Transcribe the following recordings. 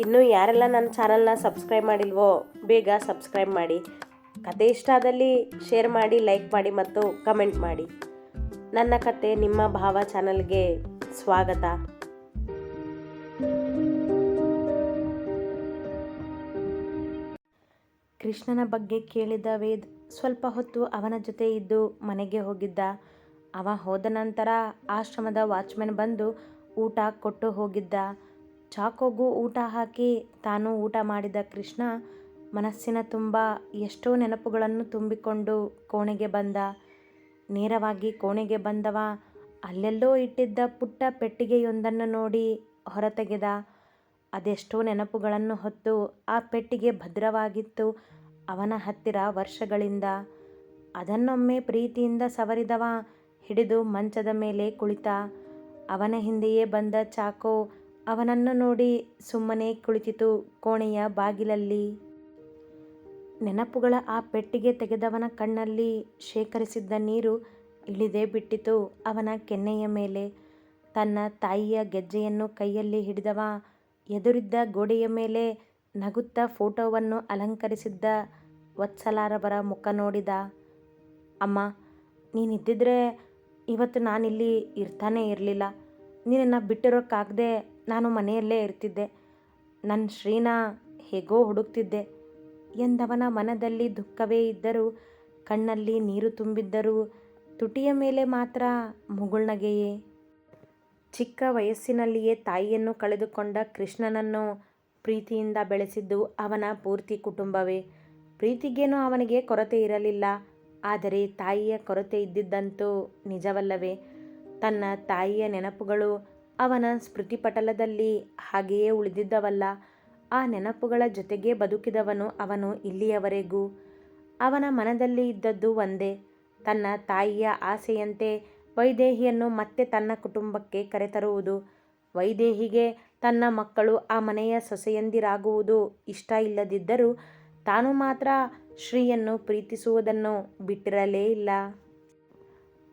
ಇನ್ನೂ ಯಾರೆಲ್ಲ ನನ್ನ ಚಾನಲ್ನ ಸಬ್ಸ್ಕ್ರೈಬ್ ಮಾಡಿಲ್ವೋ ಬೇಗ ಸಬ್ಸ್ಕ್ರೈಬ್ ಮಾಡಿ. ಕತೆ ಇಷ್ಟ ಆದಲ್ಲಿ ಶೇರ್ ಮಾಡಿ, ಲೈಕ್ ಮಾಡಿ ಮತ್ತು ಕಮೆಂಟ್ ಮಾಡಿ. ನನ್ನ ಕತೆ ನಿಮ್ಮ ಭಾವ ಚಾನಲ್ಗೆ ಸ್ವಾಗತ. ಕೃಷ್ಣನ ಬಗ್ಗೆ ಕೇಳಿದ ವೇದ್ ಸ್ವಲ್ಪ ಹೊತ್ತು ಅವನ ಜೊತೆ ಇದ್ದು ಮನೆಗೆ ಹೋಗಿದ್ದ. ಅವ ಹೋದ ನಂತರ ಆಶ್ರಮದ ವಾಚ್ಮೆನ್ ಬಂದು ಊಟ ಕೊಟ್ಟು ಹೋಗಿದ್ದ. ಚಾಕೋಗೂ ಊಟ ಹಾಕಿ ತಾನು ಊಟ ಮಾಡಿದ ಕೃಷ್ಣ ಮನಸ್ಸಿನ ತುಂಬ ಎಷ್ಟೋ ನೆನಪುಗಳನ್ನು ತುಂಬಿಕೊಂಡು ಕೋಣೆಗೆ ಬಂದ. ನೇರವಾಗಿ ಕೋಣೆಗೆ ಬಂದವ ಅಲ್ಲೆಲ್ಲೋ ಇಟ್ಟಿದ್ದ ಪುಟ್ಟ ಪೆಟ್ಟಿಗೆಯೊಂದನ್ನು ನೋಡಿ ಹೊರತೆಗೆದ. ಅದೆಷ್ಟೋ ನೆನಪುಗಳನ್ನು ಹೊತ್ತು ಆ ಪೆಟ್ಟಿಗೆ ಭದ್ರವಾಗಿತ್ತು ಅವನ ಹತ್ತಿರ ವರ್ಷಗಳಿಂದ. ಅದನ್ನೊಮ್ಮೆ ಪ್ರೀತಿಯಿಂದ ಸವರಿದವ ಹಿಡಿದು ಮಂಚದ ಮೇಲೆ ಕುಳಿತ. ಅವನ ಹಿಂದೆಯೇ ಬಂದ ಚಾಕೋ ಅವನನ್ನು ನೋಡಿ ಸುಮ್ಮನೆ ಕುಳಿತಿತು ಕೋಣೆಯ ಬಾಗಿಲಲ್ಲಿ. ನೆನಪುಗಳ ಆ ಪೆಟ್ಟಿಗೆ ತೆಗೆದವನ ಕಣ್ಣಲ್ಲಿ ಶೇಖರಿಸಿದ್ದ ನೀರು ಇಳಿದೇ ಬಿಟ್ಟಿತು ಅವನ ಕೆನ್ನೆಯ ಮೇಲೆ. ತನ್ನ ತಾಯಿಯ ಗೆಜ್ಜೆಯನ್ನು ಕೈಯಲ್ಲಿ ಹಿಡಿದವ ಎದುರಿದ್ದ ಗೋಡೆಯ ಮೇಲೆ ನಗುತ್ತಾ ಫೋಟೋವನ್ನು ಅಲಂಕರಿಸಿದ್ದ ವತ್ಸಲಾರವರ ಮುಖ ನೋಡಿದ. ಅಮ್ಮ, ನೀನಿದ್ದಿದ್ರೆ ಇವತ್ತು ನಾನಿಲ್ಲಿ ಇರ್ತಾನೇ ಇರಲಿಲ್ಲ. ನಿನ್ನನ್ನು ಬಿಟ್ಟಿರೋಕ್ಕಾಗದೆ ನಾನು ಮನೆಯಲ್ಲೇ ಇರ್ತಿದ್ದೆ. ನನ್ನ ಶ್ರೀನ ಹೇಗೋ ಹುಡುಕ್ತಿದ್ದೆ ಎಂದವನ ಮನದಲ್ಲಿ ದುಃಖವೇ ಇದ್ದರೂ ಕಣ್ಣಲ್ಲಿ ನೀರು ತುಂಬಿದ್ದರೂ ತುಟಿಯ ಮೇಲೆ ಮಾತ್ರ ಮುಗುಳ್ನಗೆಯೇ. ಚಿಕ್ಕ ವಯಸ್ಸಿನಲ್ಲಿಯೇ ತಾಯಿಯನ್ನು ಕಳೆದುಕೊಂಡ ಕೃಷ್ಣನನ್ನು ಪ್ರೀತಿಯಿಂದ ಬೆಳೆಸಿದ್ದು ಅವನ ಪೂರ್ತಿ ಕುಟುಂಬವೇ. ಪ್ರೀತಿಗೇನೂ ಅವನಿಗೆ ಕೊರತೆ ಇರಲಿಲ್ಲ. ಆದರೆ ತಾಯಿಯ ಕೊರತೆ ಇದ್ದಿದ್ದಂತೂ ನಿಜವಲ್ಲವೇ. ತನ್ನ ತಾಯಿಯ ನೆನಪುಗಳು ಅವನ ಸ್ಮೃತಿಪಟಲದಲ್ಲಿ ಹಾಗೆಯೇ ಉಳಿದಿದ್ದವಲ್ಲ. ಆ ನೆನಪುಗಳ ಜೊತೆಗೇ ಬದುಕಿದವನು ಅವನು ಇಲ್ಲಿಯವರೆಗೂ. ಅವನ ಮನದಲ್ಲಿ ಇದ್ದದ್ದು ಒಂದೇ, ತನ್ನ ತಾಯಿಯ ಆಸೆಯಂತೆ ವೈದೇಹಿಯನ್ನು ಮತ್ತೆ ತನ್ನ ಕುಟುಂಬಕ್ಕೆ ಕರೆತರುವುದು. ವೈದೇಹಿಗೆ ತನ್ನ ಮಕ್ಕಳು ಆ ಮನೆಯ ಸೊಸೆಯಂದಿರಾಗುವುದು ಇಷ್ಟ ಇಲ್ಲದಿದ್ದರೂ ತಾನು ಮಾತ್ರ ಶ್ರೀಯನ್ನು ಪ್ರೀತಿಸುವುದನ್ನು ಬಿಟ್ಟಿರಲೇ ಇಲ್ಲ.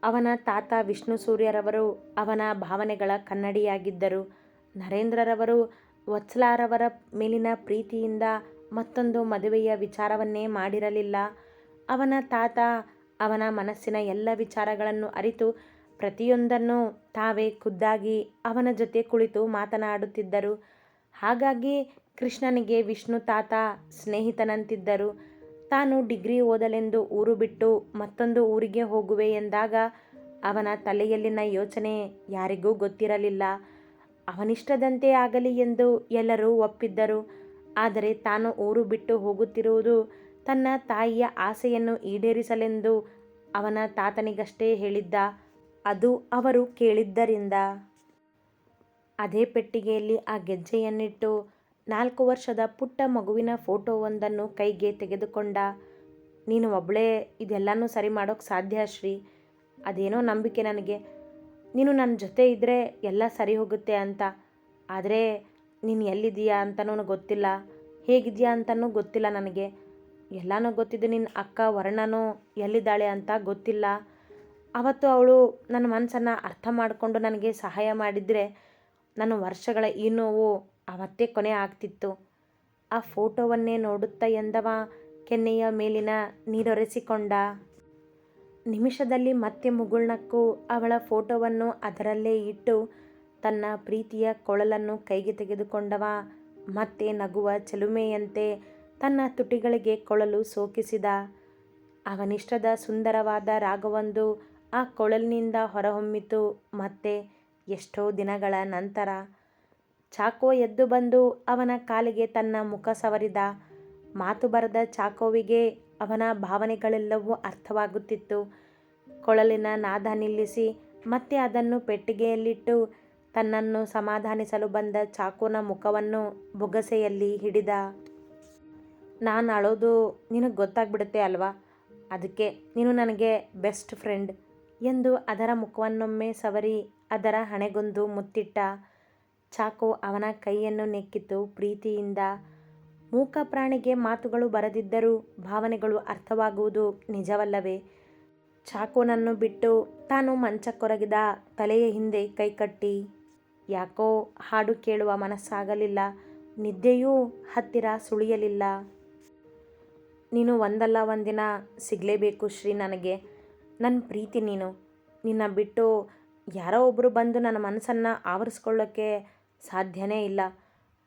ಅವನ ತಾತ ವಿಷ್ಣು ಸೂರ್ಯರವರು ಅವನ ಭಾವನೆಗಳ ಕನ್ನಡಿಯಾಗಿದ್ದರು. ನರೇಂದ್ರರವರು ವತ್ಸಲಾರವರ ಮೇಲಿನ ಪ್ರೀತಿಯಿಂದ ಮತ್ತೊಂದು ಮದುವೆಯ ವಿಚಾರವನ್ನೇ ಮಾಡಿರಲಿಲ್ಲ. ಅವನ ತಾತ ಅವನ ಮನಸ್ಸಿನ ಎಲ್ಲ ವಿಚಾರಗಳನ್ನು ಅರಿತು ಪ್ರತಿಯೊಂದನ್ನು ತಾವೇ ಖುದ್ದಾಗಿ ಅವನ ಜೊತೆ ಕುಳಿತು ಮಾತನಾಡುತ್ತಿದ್ದರು. ಹಾಗಾಗಿ ಕೃಷ್ಣನಿಗೆ ವಿಷ್ಣು ತಾತ ಸ್ನೇಹಿತನಂತಿದ್ದರು. ತಾನು ಡಿಗ್ರಿ ಓದಲೆಂದು ಊರು ಬಿಟ್ಟು ಮತ್ತೊಂದು ಊರಿಗೆ ಹೋಗುವೆ ಎಂದಾಗ ಅವನ ತಲೆಯಲ್ಲಿನ ಯೋಚನೆ ಯಾರಿಗೂ ಗೊತ್ತಿರಲಿಲ್ಲ. ಅವನಿಷ್ಟದಂತೆ ಆಗಲಿ ಎಂದು ಎಲ್ಲರೂ ಒಪ್ಪಿದ್ದರು. ಆದರೆ ತಾನು ಊರು ಬಿಟ್ಟು ಹೋಗುತ್ತಿರುವುದು ತನ್ನ ತಾಯಿಯ ಆಸೆಯನ್ನು ಈಡೇರಿಸಲೆಂದು ಅವನ ತಾತನಿಗಷ್ಟೇ ಹೇಳಿದ್ದ. ಅದು ಅವರು ಕೇಳಿದ್ದರಿಂದ. ಅದೇ ಪೆಟ್ಟಿಗೆಯಲ್ಲಿ ಆ ಗೆಜ್ಜೆಯನ್ನಿಟ್ಟು 4 ವರ್ಷದ ಪುಟ್ಟ ಮಗುವಿನ ಫೋಟೋವೊಂದನ್ನು ಕೈಗೆ ತೆಗೆದುಕೊಂಡ. ನೀನು ಒಬ್ಬಳೇ ಇದೆಲ್ಲನೂ ಸರಿ ಮಾಡೋಕ್ಕೆ ಸಾಧ್ಯ ಶ್ರೀ. ಅದೇನೋ ನಂಬಿಕೆ ನನಗೆ, ನೀನು ನನ್ನ ಜೊತೆ ಇದ್ದರೆ ಎಲ್ಲ ಸರಿ ಹೋಗುತ್ತೆ ಅಂತ. ಆದರೆ ನೀನು ಎಲ್ಲಿದ್ದೀಯಾ ಅಂತನೂ ಗೊತ್ತಿಲ್ಲ, ಹೇಗಿದೆಯಾ ಅಂತನೂ ಗೊತ್ತಿಲ್ಲ ನನಗೆ. ಎಲ್ಲನೂ ಗೊತ್ತಿದ್ದು ನಿನ್ನ ಅಕ್ಕ ವರ್ಣನೂ ಎಲ್ಲಿದ್ದಾಳೆ ಅಂತ ಗೊತ್ತಿಲ್ಲ. ಅವತ್ತು ಅವಳು ನನ್ನ ಮನಸ್ಸನ್ನು ಅರ್ಥ ಮಾಡಿಕೊಂಡು ನನಗೆ ಸಹಾಯ ಮಾಡಿದರೆ ನನ್ನ ವರ್ಷಗಳ ಈ ನೋವು ಅವತ್ತೇ ಕೊನೆ ಆಗ್ತಿತ್ತು. ಆ ಫೋಟೋವನ್ನೇ ನೋಡುತ್ತಾ ಎಂದವ ಕೆನ್ನೆಯ ಮೇಲಿನ ನೀರೊರೆಸಿಕೊಂಡ. ನಿಮಿಷದಲ್ಲಿ ಮತ್ತೆ ಮುಗುಳ್ನಕ್ಕು ಅವಳ ಫೋಟೋವನ್ನು ಅದರಲ್ಲೇ ಇಟ್ಟು ತನ್ನ ಪ್ರೀತಿಯ ಕೊಳಲನ್ನು ಕೈಗೆ ತೆಗೆದುಕೊಂಡವ ಮತ್ತೆ ನಗುವ ಚೆಲುಮೆಯಂತೆ ತನ್ನ ತುಟಿಗಳಿಗೆ ಕೊಳಲು ಸೋಕಿಸಿದ. ಅವನಿಷ್ಟದ ಸುಂದರವಾದ ರಾಗವೊಂದು ಆ ಕೊಳಲಿನಿಂದ ಹೊರಹೊಮ್ಮಿತು. ಮತ್ತೆ ಎಷ್ಟೋ ದಿನಗಳ ನಂತರ ಚಾಕೋ ಎದ್ದು ಬಂದು ಅವನ ಕಾಲಿಗೆ ತನ್ನ ಮುಖ ಸವರಿದ. ಮಾತು ಬರದ ಚಾಕೋವಿಗೆ ಅವನ ಭಾವನೆಗಳೆಲ್ಲವೂ ಅರ್ಥವಾಗುತ್ತಿತ್ತು. ಕೊಳಲಿನ ನಾದ ನಿಲ್ಲಿಸಿ ಮತ್ತೆ ಅದನ್ನು ಪೆಟ್ಟಿಗೆಯಲ್ಲಿಟ್ಟು ತನ್ನನ್ನು ಸಮಾಧಾನಿಸಲು ಬಂದ ಚಾಕೋನ ಮುಖವನ್ನು ಬೊಗಸೆಯಲ್ಲಿ ಹಿಡಿದ. ನಾನು ಅಳೋದು ನಿನಗೆ ಗೊತ್ತಾಗ್ಬಿಡುತ್ತೆ ಅಲ್ವಾ, ಅದಕ್ಕೆ ನೀನು ನನಗೆ ಬೆಸ್ಟ್ ಫ್ರೆಂಡ್ ಎಂದು ಅದರ ಮುಖವನ್ನೊಮ್ಮೆ ಸವರಿ ಅದರ ಹಣೆಗೊಂದು ಮುತ್ತಿಟ್ಟ. ಚಾಕೋ ಅವನ ಕೈಯನ್ನು ನೆಕ್ಕಿತು ಪ್ರೀತಿಯಿಂದ. ಮೂಕ ಪ್ರಾಣಿಗೆ ಮಾತುಗಳು ಬರದಿದ್ದರೂ ಭಾವನೆಗಳು ಅರ್ಥವಾಗುವುದು ನಿಜವಲ್ಲವೇ. ಚಾಕೋನನ್ನು ಬಿಟ್ಟು ತಾನು ಮಂಚಕ್ಕೊರಗಿದ ತಲೆಯ ಹಿಂದೆ ಕೈಕಟ್ಟಿ. ಯಾಕೋ ಹಾಡು ಕೇಳುವ ಮನಸ್ಸಾಗಲಿಲ್ಲ. ನಿದ್ದೆಯೂ ಹತ್ತಿರ ಸುಳಿಯಲಿಲ್ಲ. ನೀನು ಒಂದಲ್ಲ ಒಂದಿನ ಸಿಗಲೇಬೇಕು ಶ್ರೀ ನನಗೆ. ನನ್ನ ಪ್ರೀತಿ ನೀನು. ನಿನ್ನ ಬಿಟ್ಟು ಯಾರೋ ಒಬ್ಬರು ಬಂದು ನನ್ನ ಮನಸ್ಸನ್ನು ಆವರಿಸ್ಕೊಳ್ಳೋಕ್ಕೆ ಸಾಧ್ಯನೇ ಇಲ್ಲ.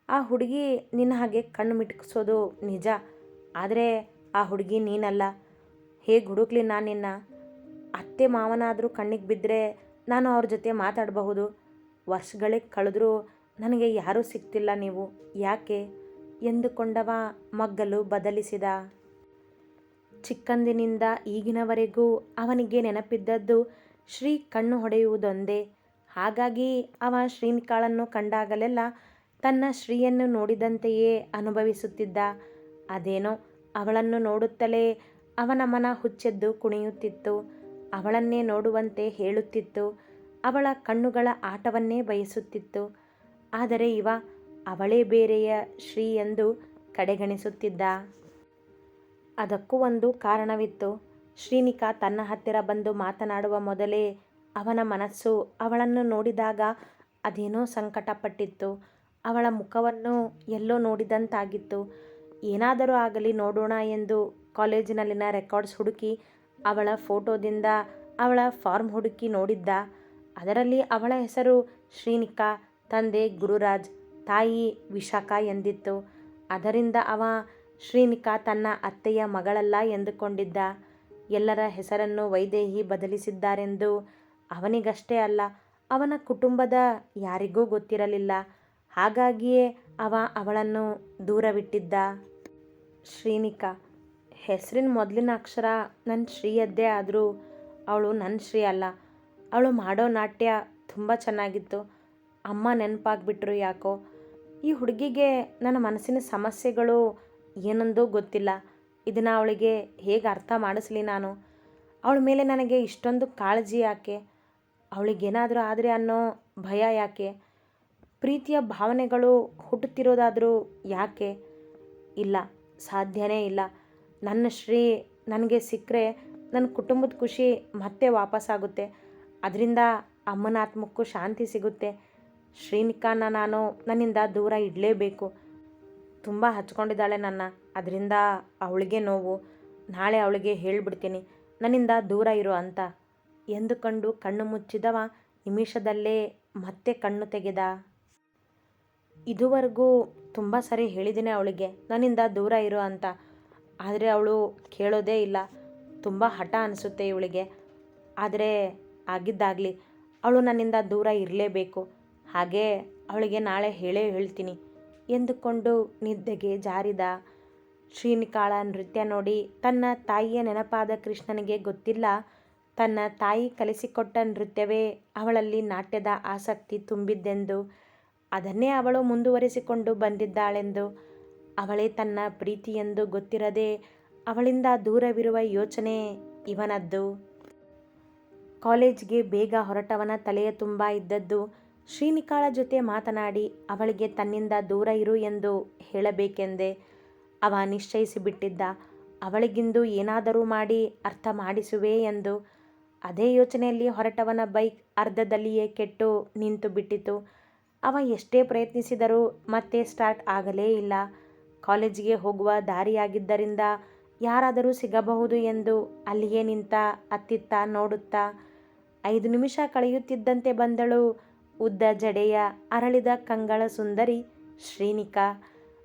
ಆ ಹುಡುಗಿ ನಿನ್ನ ಹಾಗೆ ಕಣ್ಣು ಮಿಟುಕಿಸೋದು ನಿಜ, ಆದರೆ ಆ ಹುಡುಗಿ ನೀನಲ್ಲ. ಹೇಗೆ ಹುಡುಕ್ಲಿ ನಾನು ನಿನ್ನ? ಅತ್ತೆ ಮಾವನಾದರೂ ಕಣ್ಣಿಗೆ ಬಿದ್ದರೆ ನಾನು ಅವ್ರ ಜೊತೆ ಮಾತಾಡಬಹುದು. ವರ್ಷಗಳೇ ಕಳೆದ್ರೂ ನನಗೆ ಯಾರೂ ಸಿಗ್ತಿಲ್ಲ. ನೀವು ಯಾಕೆ ಎಂದುಕೊಂಡವ ಮಗ್ಗಲು ಬದಲಿಸಿದ. ಚಿಕ್ಕಂದಿನಿಂದ ಈಗಿನವರೆಗೂ ಅವನಿಗೆ ನೆನಪಿದ್ದದ್ದು ಶ್ರೀ ಕಣ್ಣು ಹೊಡೆಯುವುದೊಂದೇ. ಹಾಗಾಗಿ ಅವ ಶ್ರೀನಿಕಾಳನ್ನು ಕಂಡಾಗಲೆಲ್ಲ ತನ್ನ ಶ್ರೀಯನ್ನು ನೋಡಿದಂತೆಯೇ ಅನುಭವಿಸುತ್ತಿದ್ದ. ಅದೇನೋ ಅವಳನ್ನು ನೋಡುತ್ತಲೇ ಅವನ ಮನ ಹುಚ್ಚೆದ್ದು ಕುಣಿಯುತ್ತಿತ್ತು. ಅವಳನ್ನೇ ನೋಡುವಂತೆ ಹೇಳುತ್ತಿತ್ತು. ಅವಳ ಕಣ್ಣುಗಳ ಆಟವನ್ನೇ ಬಯಸುತ್ತಿತ್ತು. ಆದರೆ ಇವ ಅವಳೇ ಬೇರೆಯ ಶ್ರೀ ಎಂದು ಕಡೆಗಣಿಸುತ್ತಿದ್ದ. ಅದಕ್ಕೂ ಒಂದು ಕಾರಣವಿತ್ತು. ಶ್ರೀನಿಕಾ ತನ್ನ ಹತ್ತಿರ ಬಂದು ಮಾತನಾಡುವ ಮೊದಲೇ ಅವನ ಮನಸ್ಸು ಅವಳನ್ನು ನೋಡಿದಾಗ ಅದೇನೋ ಸಂಕಟಪಟ್ಟಿತ್ತು. ಅವಳ ಮುಖವನ್ನು ಎಲ್ಲೋ ನೋಡಿದಂತಾಗಿತ್ತು. ಏನಾದರೂ ಆಗಲಿ ನೋಡೋಣ ಎಂದು ಕಾಲೇಜಿನಲ್ಲಿನ ರೆಕಾರ್ಡ್ಸ್ ಹುಡುಕಿ ಅವಳ ಫೋಟೋದಿಂದ ಅವಳ ಫಾರ್ಮ್ ಹುಡುಕಿ ನೋಡಿದ್ದ. ಅದರಲ್ಲಿ ಅವಳ ಹೆಸರು ಶ್ರೀನಿಕಾ, ತಂದೆ ಗುರುರಾಜ್, ತಾಯಿ ವಿಶಾಖಾ ಎಂದಿತ್ತು. ಅದರಿಂದ ಅವ ಶ್ರೀನಿಕಾ ತನ್ನ ಅತ್ತೆಯ ಮಗಳಲ್ಲ ಎಂದುಕೊಂಡಿದ್ದ. ಎಲ್ಲರ ಹೆಸರನ್ನು ವೈದೇಹಿ ಬದಲಿಸಿದ್ದಾರೆಂದು ಅವನಿಗಷ್ಟೇ ಅಲ್ಲ, ಅವನ ಕುಟುಂಬದ ಯಾರಿಗೂ ಗೊತ್ತಿರಲಿಲ್ಲ. ಹಾಗಾಗಿಯೇ ಅವ ಅವಳನ್ನು ದೂರವಿಟ್ಟಿದ್ದ. ಶ್ರೀನಿಕಾ ಹೆಸರಿನ ಮೊದಲಿನ ಅಕ್ಷರ ನನ್ನ ಶ್ರೀಯದ್ದೇ ಆದರೂ ಅವಳು ನನ್ನ ಶ್ರೀ ಅಲ್ಲ. ಅವಳು ಮಾಡೋ ನಾಟ್ಯ ತುಂಬ ಚೆನ್ನಾಗಿತ್ತು. ಅಮ್ಮ ನೆನಪಾಗ್ಬಿಟ್ರು ಯಾಕೋ. ಈ ಹುಡುಗಿಗೆ ನನ್ನ ಮನಸ್ಸಿನ ಸಮಸ್ಯೆಗಳು ಏನೊಂದೋ ಗೊತ್ತಿಲ್ಲ. ಇದನ್ನು ಅವಳಿಗೆ ಹೇಗೆ ಅರ್ಥ ಮಾಡಿಸ್ಲಿ ನಾನು? ಅವಳ ಮೇಲೆ ನನಗೆ ಇಷ್ಟೊಂದು ಕಾಳಜಿ ಯಾಕೆ? ಅವಳಿಗೇನಾದರೂ ಆದರೆ ಅನ್ನೋ ಭಯ ಯಾಕೆ? ಪ್ರೀತಿಯ ಭಾವನೆಗಳು ಹುಟ್ಟುತ್ತಿರೋದಾದರೂ ಯಾಕೆ? ಇಲ್ಲ, ಸಾಧ್ಯನೇ ಇಲ್ಲ. ನನ್ನ ಶ್ರೀ ನನಗೆ ಸಿಕ್ಕರೆ ನನ್ನ ಕುಟುಂಬದ ಖುಷಿ ಮತ್ತೆ ವಾಪಸ್ಸಾಗುತ್ತೆ. ಅದರಿಂದ ಅಮ್ಮನ ಆತ್ಮಕ್ಕೂ ಶಾಂತಿ ಸಿಗುತ್ತೆ. ಶ್ರೀನಿಕಾನ ನಾನು ನನ್ನಿಂದ ದೂರ ಇಡಲೇಬೇಕು. ತುಂಬ ಹಚ್ಕೊಂಡಿದ್ದಾಳೆ ನನ್ನ, ಅದರಿಂದ ಅವಳಿಗೆ ನೋವು. ನಾಳೆ ಅವಳಿಗೆ ಹೇಳಿಬಿಡ್ತೀನಿ ನನ್ನಿಂದ ದೂರ ಇರು ಅಂತ ಎಂದುಕೊಂಡು ಕಣ್ಣು ಮುಚ್ಚಿದವ ನಿಮಿಷದಲ್ಲೇ ಮತ್ತೆ ಕಣ್ಣು ತೆಗೆದ. ಇದುವರೆಗೂ ತುಂಬ ಸರಿ ಹೇಳಿದ್ದೀನಿ ಅವಳಿಗೆ ನನ್ನಿಂದ ದೂರ ಇರು ಅಂತ, ಆದರೆ ಅವಳು ಕೇಳೋದೇ ಇಲ್ಲ. ತುಂಬ ಹಠ ಅನಿಸುತ್ತೆ ಇವಳಿಗೆ. ಆದರೆ ಆಗಿದ್ದಾಗಲಿ, ಅವಳು ನನ್ನಿಂದ ದೂರ ಇರಲೇಬೇಕು. ಹಾಗೇ ಅವಳಿಗೆ ನಾಳೆ ಹೇಳೇ ಹೇಳ್ತೀನಿ ಎಂದುಕೊಂಡು ನಿದ್ದೆಗೆ ಜಾರಿದ. ಶ್ರೀನಿಕಾಳ ನೃತ್ಯ ನೋಡಿ ತನ್ನ ತಾಯಿಯ ನೆನಪಾದ ಕೃಷ್ಣನಿಗೆ ಗೊತ್ತಿಲ್ಲ, ತನ್ನ ತಾಯಿ ಕಲಿಸಿಕೊಟ್ಟ ನೃತ್ಯವೇ ಅವಳಲ್ಲಿ ನಾಟ್ಯದ ಆಸಕ್ತಿ ತುಂಬಿದ್ದೆಂದು. ಅದನ್ನೇ ಅವಳು ಮುಂದುವರಿಸಿಕೊಂಡು ಬಂದಿದ್ದಾಳೆಂದು. ಅವಳೇ ತನ್ನ ಪ್ರೀತಿಯೆಂದು ಗೊತ್ತಿರದೆ ಅವಳಿಂದ ದೂರವಿರುವ ಯೋಚನೆ ಇವನದ್ದು. ಕಾಲೇಜ್ಗೆ ಬೇಗ ಹೊರಟವನ ತಲೆಯ ತುಂಬ ಇದ್ದದ್ದು ಶ್ರೀನಿಕಾಳ ಜೊತೆ ಮಾತನಾಡಿ ಅವಳಿಗೆ ತನ್ನಿಂದ ದೂರ ಇರು ಎಂದು ಹೇಳಬೇಕೆಂದೇ. ಅವ ನಿಶ್ಚಯಿಸಿಬಿಟ್ಟಿದ್ದ, ಅವಳಿಗಿಂದು ಏನಾದರೂ ಮಾಡಿ ಅರ್ಥ ಮಾಡಿಸುವೆ ಎಂದು. ಅದೇ ಯೋಚನೆಯಲ್ಲಿ ಹೊರಟವನ ಬೈಕ್ ಅರ್ಧದಲ್ಲಿಯೇ ಕೆಟ್ಟು ನಿಂತು ಬಿಟ್ಟಿತು. ಅವ ಎಷ್ಟೇ ಪ್ರಯತ್ನಿಸಿದರೂ ಮತ್ತೆ ಸ್ಟಾರ್ಟ್ ಆಗಲೇ ಇಲ್ಲ. ಕಾಲೇಜಿಗೆ ಹೋಗುವ ದಾರಿಯಾಗಿದ್ದರಿಂದ ಯಾರಾದರೂ ಸಿಗಬಹುದು ಎಂದು ಅಲ್ಲಿಯೇ ನಿಂತ ಅತ್ತಿತ್ತ ನೋಡುತ್ತಾ. 5 ನಿಮಿಷ ಕಳೆಯುತ್ತಿದ್ದಂತೆ ಬಂದಳು ಉದ್ದ ಜಡೆಯ ಅರಳಿದ ಕಂಗಳ ಸುಂದರಿ ಶ್ರೀನಿಕಾ.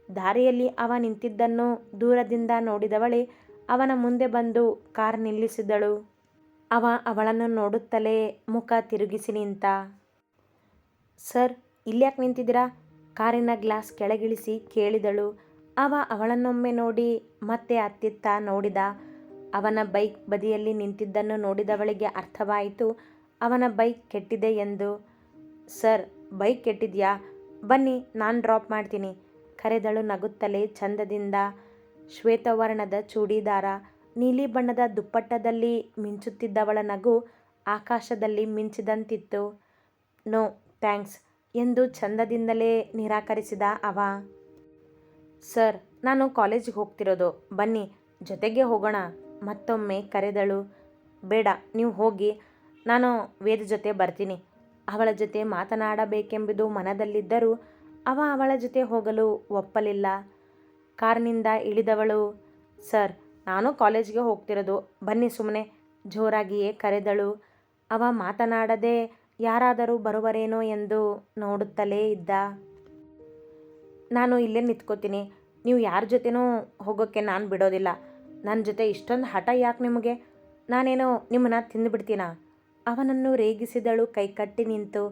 ದಾರಿಯಲ್ಲಿ ಅವ ನಿಂತಿದ್ದನ್ನು ದೂರದಿಂದ ನೋಡಿದವಳೆ ಅವನ ಮುಂದೆ ಬಂದು ಕಾರ್ ನಿಲ್ಲಿಸಿದಳು. ಅವ ಅವಳನ್ನು ನೋಡುತ್ತಲೇ ಮುಖ ತಿರುಗಿಸಿ ನಿಂತ. ಸರ್, ಇಲ್ಯಾಕೆ ನಿಂತಿದ್ದೀರಾ? ಕಾರಿನ ಗ್ಲಾಸ್ ಕೆಳಗಿಳಿಸಿ ಕೇಳಿದಳು. ಅವ ಅವಳನ್ನೊಮ್ಮೆ ನೋಡಿ ಮತ್ತೆ ಅತ್ತಿತ್ತ ನೋಡಿದ. ಅವನ ಬೈಕ್ ಬದಿಯಲ್ಲಿ ನಿಂತಿದ್ದನ್ನು ನೋಡಿದವಳಿಗೆ ಅರ್ಥವಾಯಿತು ಅವನ ಬೈಕ್ ಕೆಟ್ಟಿದೆ ಎಂದು. ಸರ್, ಬೈಕ್ ಕೆಟ್ಟಿದ್ಯಾ? ಬನ್ನಿ, ನಾನು ಡ್ರಾಪ್ ಮಾಡ್ತೀನಿ ಕರೆದಳು ನಗುತ್ತಲೇ ಚಂದದಿಂದ. ಶ್ವೇತವರ್ಣದ ಚೂಡಿದಾರ, ನೀಲಿ ಬಣ್ಣದ ದುಪ್ಪಟ್ಟದಲ್ಲಿ ಮಿಂಚುತ್ತಿದ್ದವಳ ನಗು ಆಕಾಶದಲ್ಲಿ ಮಿಂಚಿದಂತಿತ್ತು. ನೋ ಥ್ಯಾಂಕ್ಸ್ ಎಂದು ಚಂದದಿಂದಲೇ ನಿರಾಕರಿಸಿದ ಅವ. ಸರ್, ನಾನು ಕಾಲೇಜಿಗೆ ಹೋಗ್ತಿರೋದು, ಬನ್ನಿ ಜೊತೆಗೆ ಹೋಗೋಣ ಮತ್ತೊಮ್ಮೆ ಕರೆದಳು. ಬೇಡ, ನೀವು ಹೋಗಿ, ನಾನು ವೇದ ಜೊತೆ ಬರ್ತೀನಿ. ಅವಳ ಜೊತೆ ಮಾತನಾಡಬೇಕೆಂಬುದು ಮನದಲ್ಲಿದ್ದರೂ ಅವಳ ಜೊತೆ ಹೋಗಲು ಒಪ್ಪಲಿಲ್ಲ. ಕಾರಿನಿಂದ ಇಳಿದವಳು, ಸರ್, ನಾನು ಕಾಲೇಜ್ಗೆ ಹೋಗ್ತಿರೋದು, ಬನ್ನಿ ಸುಮ್ಮನೆ, ಜೋರಾಗಿಯೇ ಕರೆದಳು. ಮಾತನಾಡದೆ ಯಾರಾದರೂ ಬರುವರೇನೋ ಎಂದು ನೋಡುತ್ತಲೇ ಇದ್ದ. ನಾನು ಇಲ್ಲೇ ನಿಂತ್ಕೋತೀನಿ, ನೀವು ಯಾರ ಜೊತೆನೂ ಹೋಗೋಕ್ಕೆ ನಾನು ಬಿಡೋದಿಲ್ಲ. ನನ್ನ ಜೊತೆ ಇಷ್ಟೊಂದು ಹಠ ಯಾಕೆ ನಿಮಗೆ? ನಾನೇನೋ ನಿಮ್ಮನ್ನ ತಿಂದುಬಿಡ್ತೀನಾ? ಅವನನ್ನು ರೇಗಿಸಿದಳು ಕೈಕಟ್ಟಿ ನಿಂತು.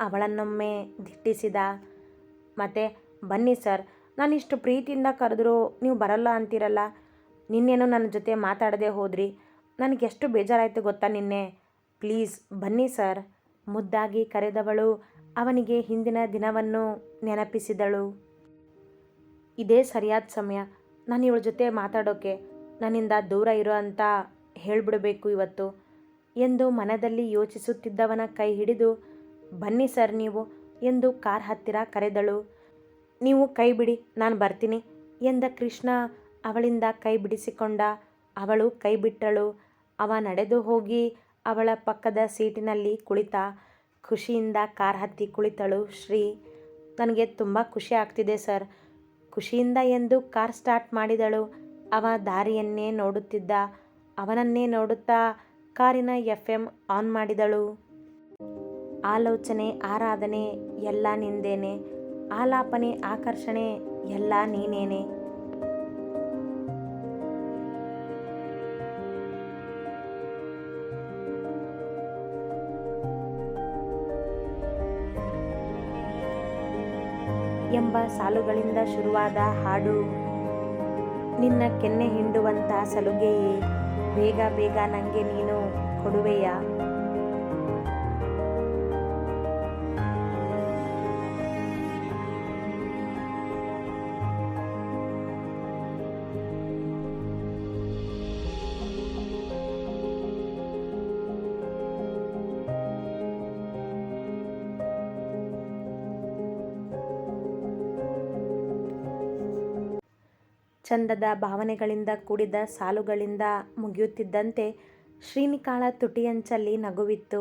ಅವಳನ್ನೊಮ್ಮೆ ದಿಟ್ಟಿಸಿದ. ಮತ್ತೆ ಬನ್ನಿ ಸರ್, ನಾನಿಷ್ಟು ಪ್ರೀತಿಯಿಂದ ಕರೆದ್ರೂ ನೀವು ಬರಲ್ಲ ಅಂತೀರಲ್ಲ. ನಿನ್ನೇನು ನನ್ನ ಜೊತೆ ಮಾತಾಡದೆ ಹೋದ್ರಿ, ನನಗೆಷ್ಟು ಬೇಜಾರಾಯಿತು ಗೊತ್ತಾ ನಿನ್ನೆ. ಪ್ಲೀಸ್ ಬನ್ನಿ ಸರ್. ಮುದ್ದಾಗಿ ಕರೆದವಳು ಅವನಿಗೆ ಹಿಂದಿನ ದಿನವನ್ನು ನೆನಪಿಸಿದಳು. ಇದೇ ಸರಿಯಾದ ಸಮಯ, ನಾನು ಇವಳ ಜೊತೆ ಮಾತಾಡೋಕ್ಕೆ. ನನ್ನಿಂದ ದೂರ ಇರೋ ಅಂತ ಹೇಳಿಬಿಡಬೇಕು ಇವತ್ತು ಎಂದು ಮನದಲ್ಲಿ ಯೋಚಿಸುತ್ತಿದ್ದವನ ಕೈ ಹಿಡಿದು, ಬನ್ನಿ ಸರ್ ನೀವು ಎಂದು ಕಾರ್ ಹತ್ತಿರ ಕರೆದಳು. ನೀವು ಕೈ ಬಿಡಿ, ನಾನು ಬರ್ತೀನಿ ಎಂದ ಕೃಷ್ಣ ಅವಳಿಂದ ಕೈ ಬಿಡಿಸಿಕೊಂಡ. ಅವಳು ಕೈ ಬಿಟ್ಟಳು. ನಡೆದು ಹೋಗಿ ಅವಳ ಪಕ್ಕದ ಸೀಟಿನಲ್ಲಿ ಕುಳಿತ. ಖುಷಿಯಿಂದ ಕಾರ್ ಹತ್ತಿ ಕುಳಿತಳು ಶ್ರೀ. ನನಗೆ ತುಂಬ ಖುಷಿ ಆಗ್ತಿದೆ ಸರ್. ಖುಷಿಯಿಂದ ಎಂದು ಕಾರ್ ಸ್ಟಾರ್ಟ್ ಮಾಡಿದಳು. ದಾರಿಯನ್ನೇ ನೋಡುತ್ತಿದ್ದ. ಅವನನ್ನೇ ನೋಡುತ್ತಾ ಕಾರಿನ FM ಆನ್ ಮಾಡಿದಳು. ಆಲೋಚನೆ, ಆರಾಧನೆ ಎಲ್ಲ ನಿಂದೇನೆ, ಆಲಾಪನೆ, ಆಕರ್ಷಣೆ ಎಲ್ಲ ನೀನೇನೆ. ಎಂಬ ಸಾಲುಗಳಿಂದ ಶುರುವಾದ ಹಾಡು. ನಿನ್ನ ಕೆನ್ನೆ ಹಿಂಡುವಂಥ ಸಲುಗೆಯೇ, ಬೇಗ ಬೇಗ ನನಗೆ ನೀನು ಕೊಡುವೆಯ. ಚಂದದ ಭಾವನೆಗಳಿಂದ ಕೂಡಿದ ಸಾಲುಗಳಿಂದ ಮುಗಿಯುತ್ತಿದ್ದಂತೆ ಶ್ರೀನಿಕಾಳ ತುಟಿಯಂಚಲ್ಲಿ ನಗುವಿತ್ತು.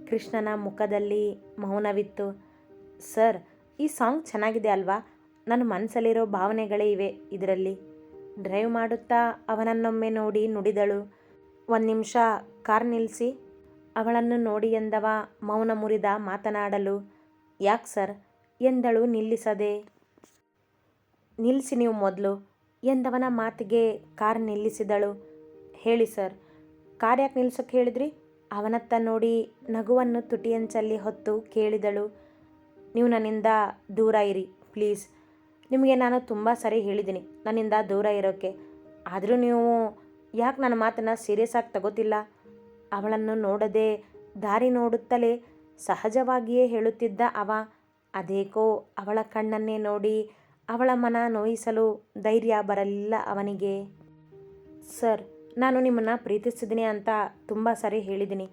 ಕೃಷ್ಣನ ಮುಖದಲ್ಲಿ ಮೌನವಿತ್ತು. ಸರ್, ಈ ಸಾಂಗ್ ಚೆನ್ನಾಗಿದೆ ಅಲ್ವಾ? ನನ್ನ ಮನಸ್ಸಲ್ಲಿರೋ ಭಾವನೆಗಳೇ ಇವೆ ಇದರಲ್ಲಿ. ಡ್ರೈವ್ ಮಾಡುತ್ತಾ ಅವನನ್ನೊಮ್ಮೆ ನೋಡಿ ನುಡಿದಳು. ಒಂದು ನಿಮಿಷ ಕಾರ್ ನಿಲ್ಲಿಸಿ. ಅವಳನ್ನು ನೋಡಿ ಎಂದವ ಮೌನ ಮುರಿದ ಮಾತನಾಡಲು. ಯಾಕೆ ಸರ್ ಎಂದಳು ನಿಲ್ಲಿಸದೆ. ನಿಲ್ಲಿಸಿ ನೀವು ಮೊದಲು ಎಂದವನ ಮಾತಿಗೆ ಕಾರ್ ನಿಲ್ಲಿಸಿದಳು. ಹೇಳಿ ಸರ್, ಕಾರ್ ಯಾಕೆ ನಿಲ್ಸೋಕ್ಕೆ ಹೇಳಿದ್ರಿ? ಅವನತ್ತ ನೋಡಿ ನಗುವನ್ನು ತುಟಿಯಂಚಲ್ಲಿ ಹೊತ್ತು ಕೇಳಿದಳು. ನೀವು ನನ್ನಿಂದ ದೂರ ಇರಿ ಪ್ಲೀಸ್. ನಿಮಗೆ ನಾನು ತುಂಬ ಸರಿ ಹೇಳಿದ್ದೀನಿ ನನ್ನಿಂದ ದೂರ ಇರೋಕ್ಕೆ. ಆದರೂ ನೀವು ಯಾಕೆ ನನ್ನ ಮಾತನ್ನು ಸೀರಿಯಸ್ ಆಗಿ ತಗೋತಿಲ್ಲ? ಅವಳನ್ನು ನೋಡದೆ ದಾರಿ ನೋಡುತ್ತಲೇ ಸಹಜವಾಗಿಯೇ ಹೇಳುತ್ತಿದ್ದ ಅದೇಕೋ ಅವಳ ಕಣ್ಣನ್ನೇ ನೋಡಿ ಅವಳ ಮನ ನೋಯಿಸಲು ಧೈರ್ಯ ಬರಲಿಲ್ಲ ಅವನಿಗೆ. ಸರ್, ನಾನು ನಿಮ್ಮನ್ನು ಪ್ರೀತಿಸಿದ್ದೀನಿ ಅಂತ ತುಂಬ ಸರಿ ಹೇಳಿದ್ದೀನಿ.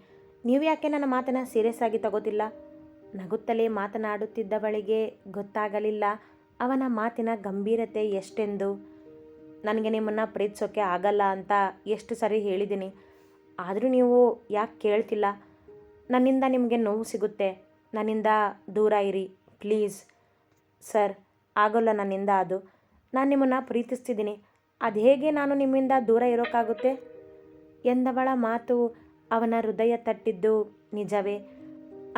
ನೀವು ಯಾಕೆ ನನ್ನ ಮಾತನ್ನು ಸೀರಿಯಸ್ ಆಗಿ ತಗೋತಿಲ್ಲ? ನಗುತ್ತಲೇ ಮಾತನಾಡುತ್ತಿದ್ದವಳಿಗೆ ಗೊತ್ತಾಗಲಿಲ್ಲ ಅವನ ಮಾತಿನ ಗಂಭೀರತೆ ಎಷ್ಟೆಂದು. ನನಗೆ ನಿಮ್ಮನ್ನು ಪ್ರೀತಿಸೋಕ್ಕೆ ಆಗಲ್ಲ ಅಂತ ಎಷ್ಟು ಸರಿ ಹೇಳಿದ್ದೀನಿ. ಆದರೂ ನೀವು ಯಾಕೆ ಕೇಳ್ತಿಲ್ಲ? ನನ್ನಿಂದ ನಿಮಗೆ ನೋವು ಸಿಗುತ್ತೆ. ನನ್ನಿಂದ ದೂರ ಇರಿ ಪ್ಲೀಸ್. ಸರ್, ಆಗೋಲ್ಲ ನನ್ನಿಂದ ಅದು. ನಾನು ನಿಮ್ಮನ್ನು ಪ್ರೀತಿಸ್ತಿದ್ದೀನಿ. ಅದು ಹೇಗೆ ನಾನು ನಿಮ್ಮಿಂದ ದೂರ ಇರೋಕ್ಕಾಗುತ್ತೆ ಎಂದವಳ ಮಾತು ಅವನ ಹೃದಯ ತಟ್ಟಿದ್ದು ನಿಜವೇ.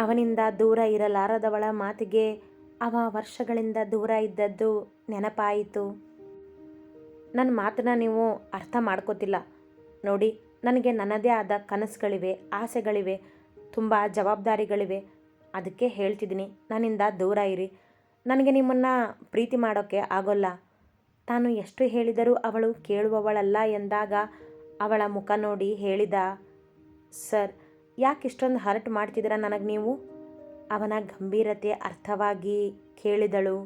ಅವನಿಂದ ದೂರ ಇರಲಾರದವಳ ಮಾತಿಗೆ ವರ್ಷಗಳಿಂದ ದೂರ ಇದ್ದದ್ದು ನೆನಪಾಯಿತು. ನನ್ನ ಮಾತನ್ನ ನೀವು ಅರ್ಥ ಮಾಡ್ಕೋತಿಲ್ಲ ನೋಡಿ. ನನಗೆ ನನ್ನದೇ ಆದ ಕನಸುಗಳಿವೆ, ಆಸೆಗಳಿವೆ, ತುಂಬ ಜವಾಬ್ದಾರಿಗಳಿವೆ. ಅದಕ್ಕೆ ಹೇಳ್ತಿದ್ದೀನಿ, ನನ್ನಿಂದ ದೂರ ಇರಿ. ನನಗೆ ನಿಮ್ಮನ್ನು ಪ್ರೀತಿ ಮಾಡೋಕ್ಕೆ ಆಗೋಲ್ಲ. ತಾನು ಎಷ್ಟು ಹೇಳಿದರೂ ಅವಳು ಕೇಳುವವಳಲ್ಲ ಎಂದಾಗ ಅವಳ ಮುಖ ನೋಡಿ ಹೇಳಿದ. ಸರ್, ಯಾಕೆ ಇಷ್ಟೊಂದು ಹರ್ಟ್ ಮಾಡ್ತಿದ್ದೀರಾ ನನಗೆ ನೀವು? ಅವನ ಗಂಭೀರತೆ ಅರ್ಥವಾಗಿ ಕೇಳಿದಳು.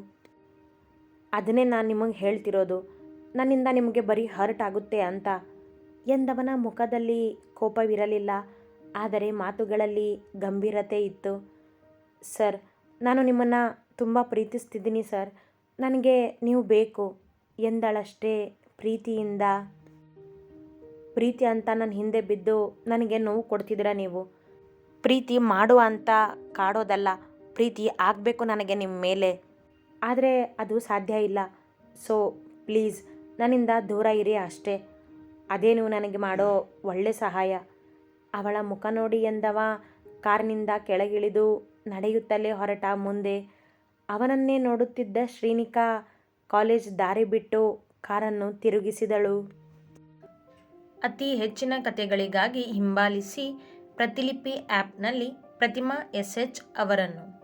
ಅದನ್ನೇ ನಾನು ನಿಮಗೆ ಹೇಳ್ತಿರೋದು, ನನ್ನಿಂದ ನಿಮಗೆ ಬರೀ ಹರ್ಟ್ ಆಗುತ್ತೆ ಅಂತ ಎಂದವನ ಮುಖದಲ್ಲಿ ಕೋಪವಿರಲಿಲ್ಲ, ಆದರೆ ಮಾತುಗಳಲ್ಲಿ ಗಂಭೀರತೆ ಇತ್ತು. ಸರ್, ನಾನು ನಿಮ್ಮನ್ನು ತುಂಬ ಪ್ರೀತಿಸ್ತಿದ್ದೀನಿ ಸರ್. ನನಗೆ ನೀವು ಬೇಕು ಎಂದಳಷ್ಟೇ ಪ್ರೀತಿಯಿಂದ. ಪ್ರೀತಿ ಅಂತ ನನ್ನ ಹಿಂದೆ ಬಿದ್ದು ನನಗೆ ನೋವು ಕೊಡ್ತಿದ್ದೀರಾ ನೀವು? ಪ್ರೀತಿ ಮಾಡುವ ಅಂತ ಕಾಡೋದಲ್ಲ, ಪ್ರೀತಿ ಆಗಬೇಕು ನನಗೆ ನಿಮ್ಮ ಮೇಲೆ. ಆದರೆ ಅದು ಸಾಧ್ಯ ಇಲ್ಲ. ಸೊ ಪ್ಲೀಸ್ ನನ್ನಿಂದ ದೂರ ಇರಿ ಅಷ್ಟೇ. ಅದೇ ನೀವು ನನಗೆ ಮಾಡೋ ಒಳ್ಳೆ ಸಹಾಯ. ಅವಳ ಮುಖ ನೋಡಿ ಎಂದವ ಕಾರಿನಿಂದ ಕೆಳಗಿಳಿದು ನಡೆಯುತ್ತಲೇ ಹೊರಟ. ಮುಂದೆ ಅವನನ್ನೇ ನೋಡುತ್ತಿದ್ದ ಶ್ರೀನಿಕಾ ಕಾಲೇಜ್ ದಾರಿ ಬಿಟ್ಟು ಕಾರನ್ನು ತಿರುಗಿಸಿದಳು. ಅತಿ ಹೆಚ್ಚಿನ ಕಥೆಗಳಿಗಾಗಿ ಹಿಂಬಾಲಿಸಿ ಪ್ರತಿಲಿಪಿ ಆ್ಯಪ್ನಲ್ಲಿ ಪ್ರತಿಮಾ SH ಅವರನ್ನು.